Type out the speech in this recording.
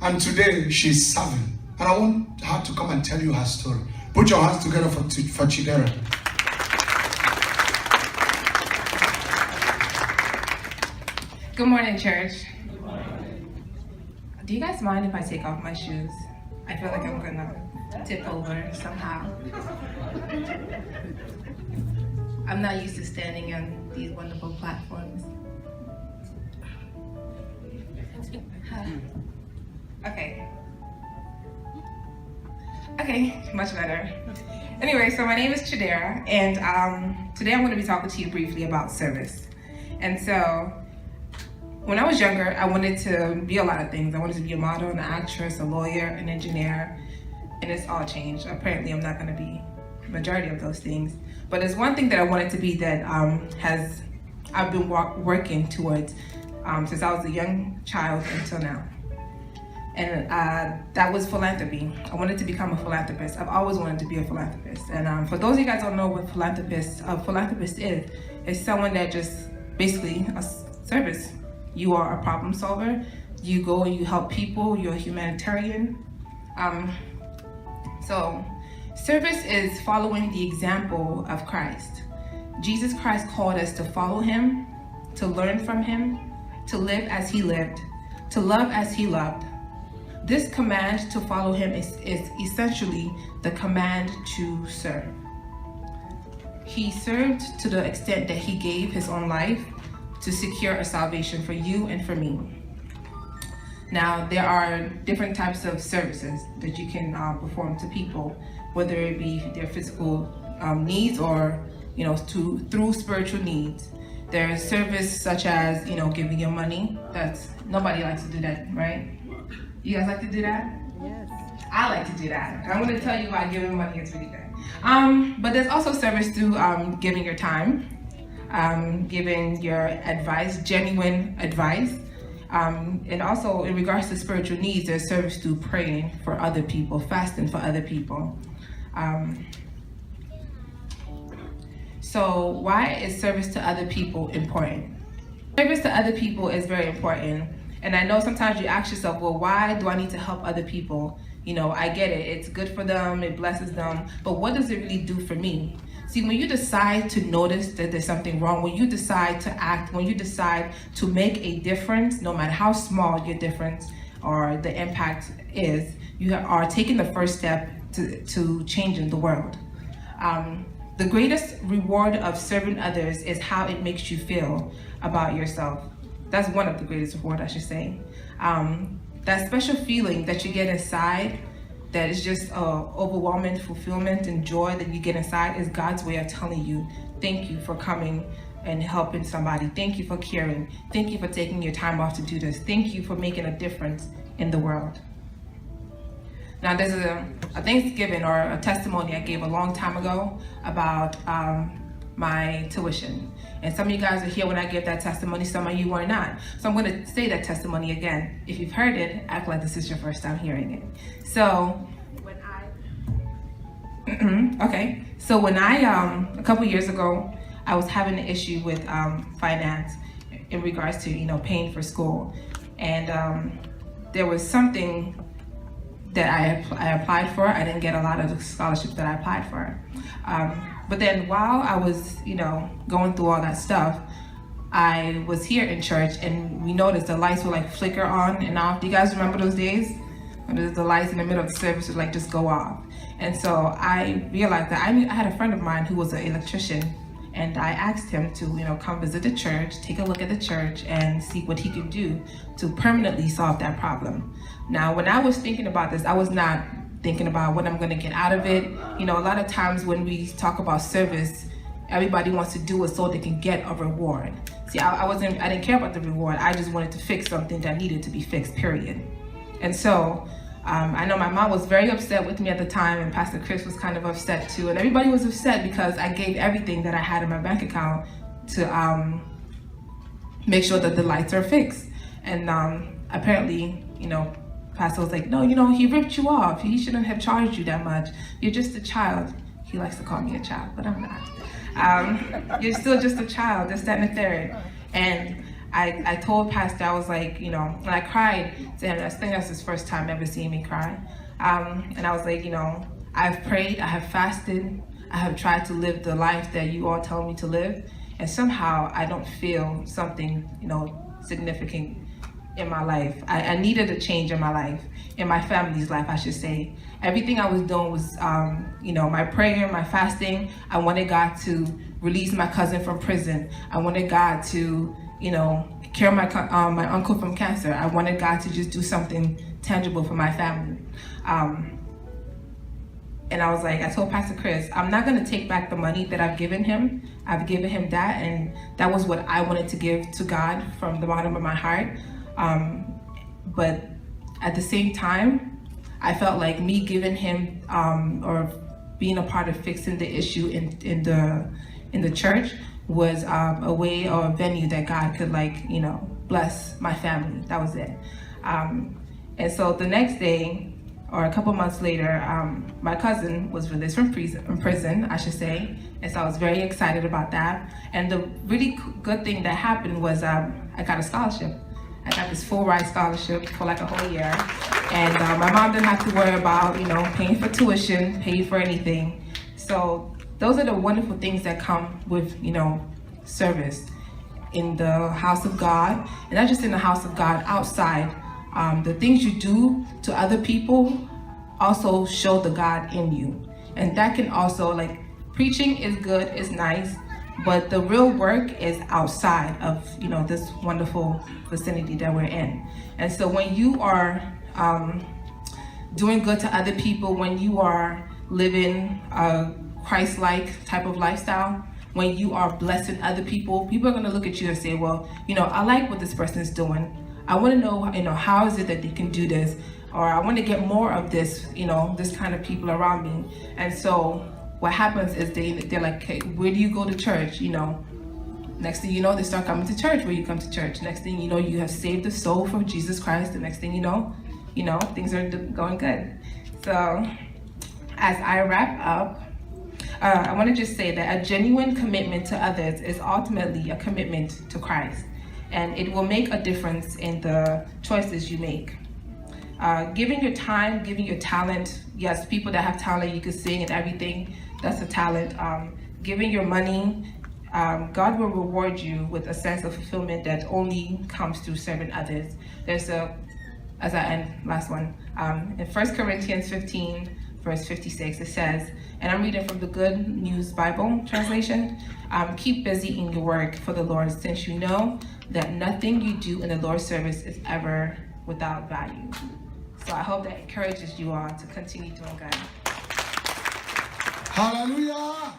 And today she's serving. And I want her to come and tell you her story. Put your hands together for Chidera. Good morning, church. Do you guys mind if I take off my shoes? I feel like I'm gonna tip over somehow. I'm not used to standing on these wonderful platforms. Okay, much better. Anyway, so my name is Chidera, and today I'm going to be talking to you briefly about service. And so, when I was younger, I wanted to be a lot of things. I wanted to be a model, an actress, a lawyer, an engineer, and it's all changed. Apparently, I'm not going to be the majority of those things. But there's one thing that I wanted to be that I've been working towards since I was a young child until now. And that was philanthropy. I wanted to become a philanthropist. I've always wanted to be a philanthropist. And for those of you guys who don't know what a philanthropist is someone that just basically a service. You are a problem solver. You go and you help people. You're a humanitarian. So service is following the example of Christ. Jesus Christ called us to follow him, to learn from him, to live as he lived, to love as he loved. This command to follow him is essentially the command to serve. He served to the extent that he gave his own life to secure a salvation for you and for me. Now, there are different types of services that you can perform to people, whether it be their physical needs or through spiritual needs. There's service such as giving your money. Nobody likes to do that, right? You guys like to do that? Yes. I like to do that. I'm going to tell you why giving money is really good. But there's also service through giving your time, giving your advice, genuine advice. And also in regards to spiritual needs, there's service through praying for other people, fasting for other people. So why is service to other people important? Service to other people is very important. And I know sometimes you ask yourself, well, why do I need to help other people? I get it. It's good for them. It blesses them. But what does it really do for me? See, when you decide to notice that there's something wrong, when you decide to act, when you decide to make a difference, no matter how small your difference or the impact is, you are taking the first step to changing the world. The greatest reward of serving others is how it makes you feel about yourself. That's one of the greatest rewards, I should say. That special feeling that you get inside, that is just overwhelming fulfillment and joy that you get inside, is God's way of telling you, thank you for coming and helping somebody. Thank you for caring. Thank you for taking your time off to do this. Thank you for making a difference in the world. Now, there's a Thanksgiving or a testimony I gave a long time ago about my tuition. And some of you guys are here when I give that testimony, some of you are not. So I'm going to say that testimony again. If you've heard it, act like this is your first time hearing it. So when a couple years ago, I was having an issue with finance in regards to paying for school. And there was something that I applied for. I didn't get a lot of the scholarships that I applied for. But then while I was, going through all that stuff, I was here in church and we noticed the lights would like flicker on and off. Do you guys remember those days? When the lights in the middle of the service would like just go off. And so I realized that I had a friend of mine who was an electrician, and I asked him to, come visit the church, take a look at the church and see what he could do to permanently solve that problem. Now, when I was thinking about this, I was not thinking about what I'm going to get out of it. A lot of times when we talk about service, everybody wants to do it so they can get a reward. See, I didn't care about the reward. I just wanted to fix something that needed to be fixed, period. And so I know my mom was very upset with me at the time, and Pastor Chris was kind of upset too. And everybody was upset because I gave everything that I had in my bank account to make sure that the lights are fixed. And apparently, Pastor was like, no, he ripped you off. He shouldn't have charged you that much. You're just a child. He likes to call me a child, but I'm not. You're still just a child, this, that, and the third. And I told Pastor, I was like, you know, and I cried to him. I think that's his first time ever seeing me cry. And I was like, you know, I've prayed, I have fasted, I have tried to live the life that you all tell me to live, and somehow I don't feel something, you know, significant in my life. I needed a change in my life, in my family's life, I should say. Everything I was doing was, you know, my prayer, my fasting. I wanted God to release my cousin from prison. I wanted God to, you know, cure my uncle from cancer. I wanted God to just do something tangible for my family. And I was like, I told Pastor Chris, I'm not gonna take back the money that I've given him. I've given him that, and that was what I wanted to give to God from the bottom of my heart. But at the same time, I felt like me giving him or being a part of fixing the issue in the church was a way or a venue that God could, like, you know, bless my family. That was it. And so the next day, or a couple months later, my cousin was released from prison, I should say. And so I was very excited about that. And the really good thing that happened was I got a scholarship. I got this full ride scholarship for like a whole year. And my mom didn't have to worry about, you know, paying for tuition, paying for anything. So those are the wonderful things that come with, you know, service in the house of God, and not just in the house of God, outside. The things you do to other people also show the God in you. And that can also, like, preaching is good, it's nice, but the real work is outside of, you know, this wonderful vicinity that we're in. And so when you are doing good to other people, when you are living a Christ-like type of lifestyle, when you are blessing other people, people are gonna look at you and say, well, you know, I like what this person is doing. I want to know, you know, how is it that they can do this? Or I want to get more of this, you know, this kind of people around me. And so what happens is they're like, hey, where do you go to church? You know, next thing you know, they start coming to church where you come to church. Next thing you know, you have saved a soul from Jesus Christ. The next thing you know, things are going good. So as I wrap up, I want to just say that a genuine commitment to others is ultimately a commitment to Christ. And it will make a difference in the choices you make. Giving your time, giving your talent. Yes, people that have talent, you can sing and everything, that's a talent. Giving your money, God will reward you with a sense of fulfillment that only comes through serving others. There's as I end, last one, in 1 Corinthians 15, verse 56, it says, and I'm reading from the Good News Bible translation, keep busy in your work for the Lord, since you know that nothing you do in the Lord's service is ever without value. So I hope that encourages you all to continue doing good. Hallelujah!